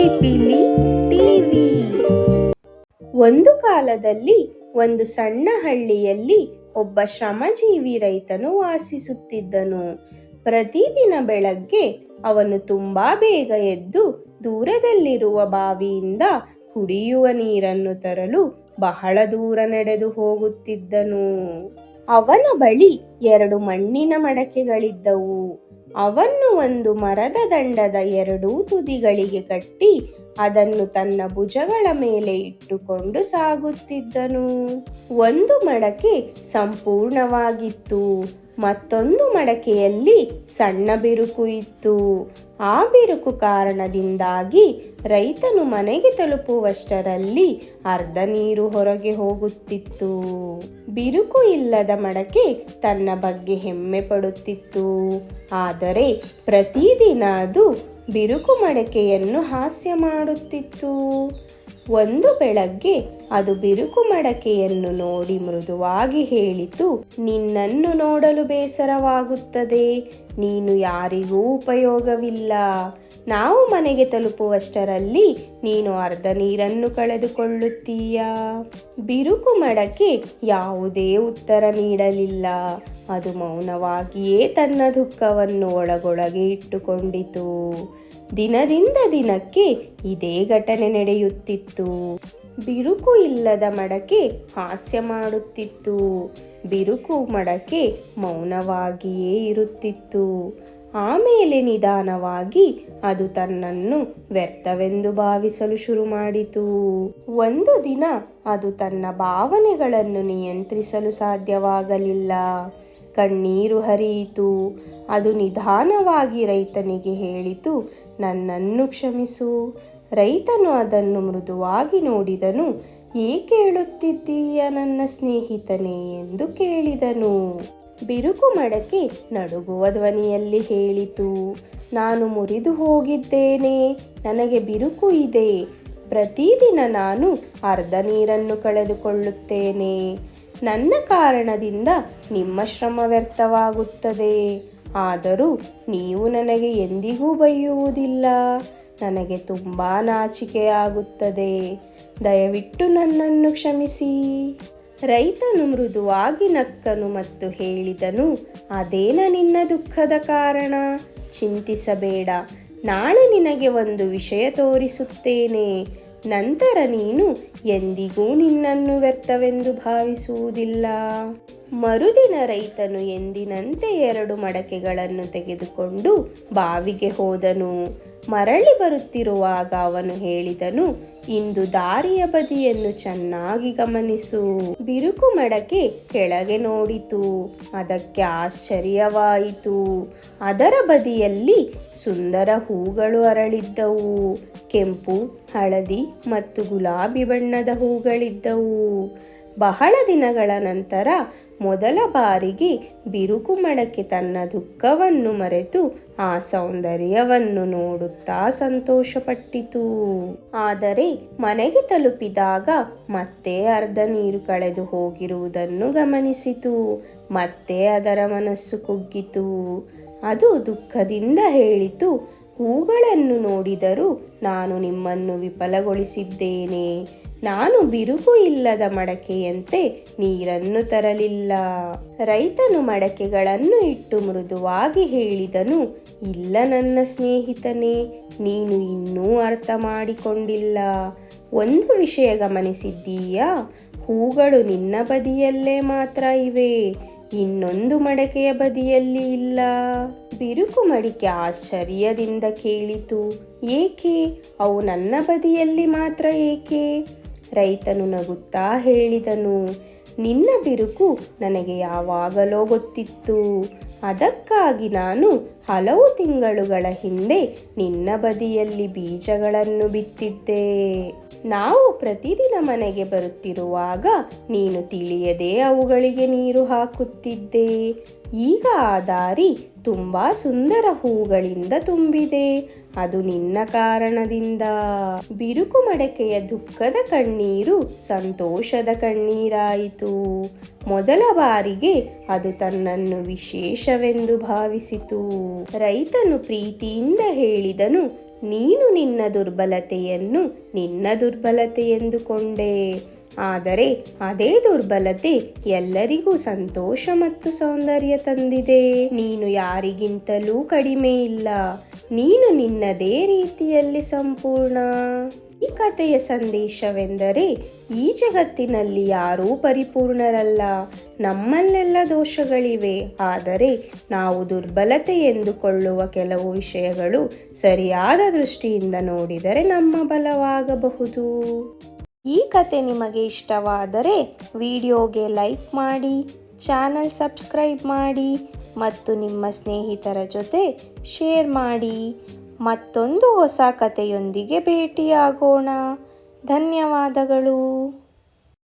ಪಿಲಿಪಿಲಿ TV. ಒಂದು ಕಾಲದಲ್ಲಿ ಒಂದು ಸಣ್ಣ ಹಳ್ಳಿಯಲ್ಲಿ ಒಬ್ಬ ಶ್ರಮಜೀವಿ ರೈತನು ವಾಸಿಸುತ್ತಿದ್ದನು. ಪ್ರತಿದಿನ ಬೆಳಗ್ಗೆ ಅವನು ತುಂಬಾ ಬೇಗ ಎದ್ದು ದೂರದಲ್ಲಿರುವ ಬಾವಿಯಿಂದ ಕುಡಿಯುವ ನೀರನ್ನು ತರಲು ಬಹಳ ದೂರ ನಡೆದು ಹೋಗುತ್ತಿದ್ದನು. ಅವನ ಬಳಿ 2 ಮಣ್ಣಿನ ಮಡಕೆಗಳಿದ್ದವು. ಅವನ್ನು ಒಂದು ಮರದ ದಂಡದ 2 ತುದಿಗಳಿಗೆ ಕಟ್ಟಿ ಅದನ್ನು ತನ್ನ ಭುಜಗಳ ಮೇಲೆ ಇಟ್ಟುಕೊಂಡು ಸಾಗುತ್ತಿದ್ದನು. ಒಂದು ಮಡಕೆ ಸಂಪೂರ್ಣವಾಗಿತ್ತು. ಮತ್ತೊಂದು ಮಡಕೆಯಲ್ಲಿ ಸಣ್ಣ ಬಿರುಕು ಇತ್ತು. ಆ ಬಿರುಕು ಕಾರಣದಿಂದಾಗಿ ರೈತನು ಮನೆಗೆ ತಲುಪುವಷ್ಟರಲ್ಲಿ ಅರ್ಧ ನೀರು ಹೊರಗೆ ಹೋಗುತ್ತಿತ್ತು. ಬಿರುಕು ಇಲ್ಲದ ಮಡಕೆ ತನ್ನ ಬಗ್ಗೆ ಹೆಮ್ಮೆ ಪಡುತ್ತಿತ್ತು. ಆದರೆ ಪ್ರತಿದಿನ ಅದು ಬಿರುಕು ಮಡಕೆಯನ್ನು ಹಾಸ್ಯ ಮಾಡುತ್ತಿತ್ತು. ಒಂದು ಬೆಳಗ್ಗೆ ಅದು ಬಿರುಕು ಮಡಕೆಯನ್ನು ನೋಡಿ ಮೃದುವಾಗಿ ಹೇಳಿತು, ನಿನ್ನನ್ನು ನೋಡಲು ಬೇಸರವಾಗುತ್ತದೆ. ನೀನು ಯಾರಿಗೂ ಉಪಯೋಗವಿಲ್ಲ. ನಾವು ಮನೆಗೆ ತಲುಪುವಷ್ಟರಲ್ಲಿ ನೀನು ಅರ್ಧ ನೀರನ್ನು ಕಳೆದುಕೊಳ್ಳುತ್ತೀಯ. ಬಿರುಕು ಮಡಕೆ ಯಾವುದೇ ಉತ್ತರ ನೀಡಲಿಲ್ಲ. ಅದು ಮೌನವಾಗಿಯೇ ತನ್ನ ದುಃಖವನ್ನು ಒಳಗೊಳಗೆ ಇಟ್ಟುಕೊಂಡಿತು. ದಿನದಿಂದ ದಿನಕ್ಕೆ ಇದೇ ಘಟನೆ ನಡೆಯುತ್ತಿತ್ತು. ಬಿರುಕು ಇಲ್ಲದ ಮಡಕೆ ಹಾಸ್ಯ ಮಾಡುತ್ತಿತ್ತು. ಬಿರುಕು ಮಡಕೆ ಮೌನವಾಗಿಯೇ ಇರುತ್ತಿತ್ತು. ಆಮೇಲೆ ನಿಧಾನವಾಗಿ ಅದು ತನ್ನನ್ನು ವ್ಯರ್ಥವೆಂದು ಭಾವಿಸಲು ಶುರು ಮಾಡಿತು. ಒಂದು ದಿನ ಅದು ತನ್ನ ಭಾವನೆಗಳನ್ನು ನಿಯಂತ್ರಿಸಲು ಸಾಧ್ಯವಾಗಲಿಲ್ಲ. ಕಣ್ಣೀರು ಹರಿಯಿತು. ಅದು ನಿಧಾನವಾಗಿ ರೈತನಿಗೆ ಹೇಳಿತು, ನನ್ನನ್ನು ಕ್ಷಮಿಸು. ರೈತನು ಅದನ್ನು ಮೃದುವಾಗಿ ನೋಡಿದನು. ಏಕೆ ಹೇಳುತ್ತಿದ್ದೀಯ ನನ್ನ ಸ್ನೇಹಿತನೇ ಎಂದು ಕೇಳಿದನು. ಬಿರುಕು ಮಡಕೆ ನಡುಗುವ ಧ್ವನಿಯಲ್ಲಿ ಹೇಳಿತು, ನಾನು ಮುರಿದು ಹೋಗಿದ್ದೇನೆ. ನನಗೆ ಬಿರುಕು ಇದೆ. ಪ್ರತಿದಿನ ನಾನು ಅರ್ಧ ನೀರನ್ನು ಕಳೆದುಕೊಳ್ಳುತ್ತೇನೆ. ನನ್ನ ಕಾರಣದಿಂದ ನಿಮ್ಮ ಶ್ರಮ ವ್ಯರ್ಥವಾಗುತ್ತದೆ. ಆದರೂ ನೀವು ನನಗೆ ಎಂದಿಗೂ ಬೈಯುವುದಿಲ್ಲ. ನನಗೆ ತುಂಬ ನಾಚಿಕೆಯಾಗುತ್ತದೆ. ದಯವಿಟ್ಟು ನನ್ನನ್ನು ಕ್ಷಮಿಸಿ. ರೈತನು ಮೃದುವಾಗಿ ನಕ್ಕನು ಮತ್ತು ಹೇಳಿದನು, ಅದೇನ ನಿನ್ನ ದುಃಖದ ಕಾರಣ? ಚಿಂತಿಸಬೇಡ. ನಾಳೆ ನಿನಗೆ ಒಂದು ವಿಷಯ ತೋರಿಸುತ್ತೇನೆ. ನಂತರ ನೀನು ಎಂದಿಗೂ ನಿನ್ನನ್ನು ವ್ಯರ್ಥವೆಂದು ಭಾವಿಸುವುದಿಲ್ಲ. ಮರುದಿನ ರೈತನು ಎಂದಿನಂತೆ 2 ಮಡಕೆಗಳನ್ನು ತೆಗೆದುಕೊಂಡು ಬಾವಿಗೆ ಹೋದನು. ಮರಳಿ ಬರುತ್ತಿರುವಾಗ ಅವನು ಹೇಳಿದನು, ಇಂದು ದಾರಿಯ ಬದಿಯನ್ನು ಚೆನ್ನಾಗಿ ಗಮನಿಸು. ಬಿರುಕು ಮಡಕೆ ಕೆಳಗೆ ನೋಡಿತು. ಅದಕ್ಕೆ ಆಶ್ಚರ್ಯವಾಯಿತು. ಅದರ ಬದಿಯಲ್ಲಿ ಸುಂದರ ಹೂಗಳು ಅರಳಿದ್ದವು. ಕೆಂಪು, ಹಳದಿ ಮತ್ತು ಗುಲಾಬಿ ಬಣ್ಣದ ಹೂಗಳಿದ್ದವು. ಬಹಳ ದಿನಗಳ ನಂತರ ಮೊದಲ ಬಾರಿಗೆ ಬಿರುಕು ಮಡಕೆ ತನ್ನ ದುಃಖವನ್ನು ಮರೆತು ಆ ಸೌಂದರ್ಯವನ್ನು ನೋಡುತ್ತಾ ಸಂತೋಷಪಟ್ಟಿತು. ಆದರೆ ಮನೆಗೆ ತಲುಪಿದಾಗ ಮತ್ತೆ ಅರ್ಧ ನೀರು ಕಳೆದು ಹೋಗಿರುವುದನ್ನು ಗಮನಿಸಿತು. ಮತ್ತೆ ಅದರ ಮನಸ್ಸು ಕುಗ್ಗಿತು. ಅದು ದುಃಖದಿಂದ ಹೇಳಿತು, ಹೂಗಳನ್ನು ನೋಡಿದರೂ ನಾನು ನಿಮ್ಮನ್ನು ವಿಫಲಗೊಳಿಸಿದ್ದೇನೆ. ನಾನು ಬಿರುಕು ಇಲ್ಲದ ಮಡಕೆಯಂತೆ ನೀರನ್ನು ತರಲಿಲ್ಲ. ರೈತನು ಮಡಕೆಗಳನ್ನು ಇಟ್ಟು ಮೃದುವಾಗಿ ಹೇಳಿದನು, ಇಲ್ಲ ನನ್ನ ಸ್ನೇಹಿತನೇ, ನೀನು ಇನ್ನೂ ಅರ್ಥ ಮಾಡಿಕೊಂಡಿಲ್ಲ. ಒಂದು ವಿಷಯ ಗಮನಿಸಿದ್ದೀಯಾ? ಹೂಗಳು ನಿನ್ನ ಬದಿಯಲ್ಲೇ ಮಾತ್ರ ಇವೆ. ಇನ್ನೊಂದು ಮಡಕೆಯ ಬದಿಯಲ್ಲಿ ಇಲ್ಲ. ಬಿರುಕು ಮಡಿಕೆ ಆಶ್ಚರ್ಯದಿಂದ ಕೇಳಿತು, ಏಕೆ? ಅವು ನನ್ನ ಬದಿಯಲ್ಲಿ ಮಾತ್ರ ಏಕೆ? ರೈತನು ನಗುತ್ತಾ ಹೇಳಿದನು, ನಿನ್ನ ಬಿರುಕು ನನಗೆ ಯಾವಾಗಲೋ ಗೊತ್ತಿತ್ತು. ಅದಕ್ಕಾಗಿ ನಾನು ಹಲವು ತಿಂಗಳುಗಳ ಹಿಂದೆ ನಿನ್ನ ಬದಿಯಲ್ಲಿ ಬೀಜಗಳನ್ನು ಬಿತ್ತಿದ್ದೆ. ನಾವು ಪ್ರತಿದಿನ ಮನೆಗೆ ಬರುತ್ತಿರುವಾಗ ನೀನು ತಿಳಿಯದೆ ಅವುಗಳಿಗೆ ನೀರು ಹಾಕುತ್ತಿದ್ದೆ. ಈಗ ಆ ದಾರಿ ತುಂಬಾ ಸುಂದರ ಹೂಗಳಿಂದ ತುಂಬಿದೆ. ಅದು ನಿನ್ನ ಕಾರಣದಿಂದ. ಬಿರುಕು ಮಡಕೆಯ ದುಃಖದ ಕಣ್ಣೀರು ಸಂತೋಷದ ಕಣ್ಣೀರಾಯಿತು. ಮೊದಲ ಬಾರಿಗೆ ಅದು ತನ್ನನ್ನು ವಿಶೇಷವೆಂದು ಭಾವಿಸಿತು. ರೈತನು ಪ್ರೀತಿಯಿಂದ ಹೇಳಿದನು, ನೀನು ನಿನ್ನ ದುರ್ಬಲತೆಯನ್ನು ನಿನ್ನ ದುರ್ಬಲತೆ ಎಂದುಕೊಂಡೆ. ಆದರೆ ಅದೇ ದುರ್ಬಲತೆ ಎಲ್ಲರಿಗೂ ಸಂತೋಷ ಮತ್ತು ಸೌಂದರ್ಯ ತಂದಿದೆ. ನೀನು ಯಾರಿಗಿಂತಲೂ ಕಡಿಮೆ ಇಲ್ಲ. ನೀನು ನಿನ್ನದೇ ರೀತಿಯಲ್ಲಿ ಸಂಪೂರ್ಣ. ಈ ಕಥೆಯ ಸಂದೇಶವೆಂದರೆ, ಈ ಜಗತ್ತಿನಲ್ಲಿ ಯಾರೂ ಪರಿಪೂರ್ಣರಲ್ಲ. ನಮ್ಮಲ್ಲೆಲ್ಲ ದೋಷಗಳಿವೆ. ಆದರೆ ನಾವು ದುರ್ಬಲತೆ ಎಂದುಕೊಳ್ಳುವ ಕೆಲವು ವಿಷಯಗಳು ಸರಿಯಾದ ದೃಷ್ಟಿಯಿಂದ ನೋಡಿದರೆ ನಮ್ಮ ಬಲವಾಗಬಹುದು. ಈ ಕತೆ ನಿಮಗೆ ಇಷ್ಟವಾದರೆ ವಿಡಿಯೋಗೆ ಲೈಕ್ ಮಾಡಿ, ಚಾನಲ್ ಸಬ್ಸ್ಕ್ರೈಬ್ ಮಾಡಿ ಮತ್ತು ನಿಮ್ಮ ಸ್ನೇಹಿತರ ಜೊತೆ ಶೇರ್ ಮಾಡಿ. ಮತ್ತೊಂದು ಹೊಸ ಕಥೆಯೊಂದಿಗೆ ಭೇಟಿಯಾಗೋಣ. ಧನ್ಯವಾದಗಳು.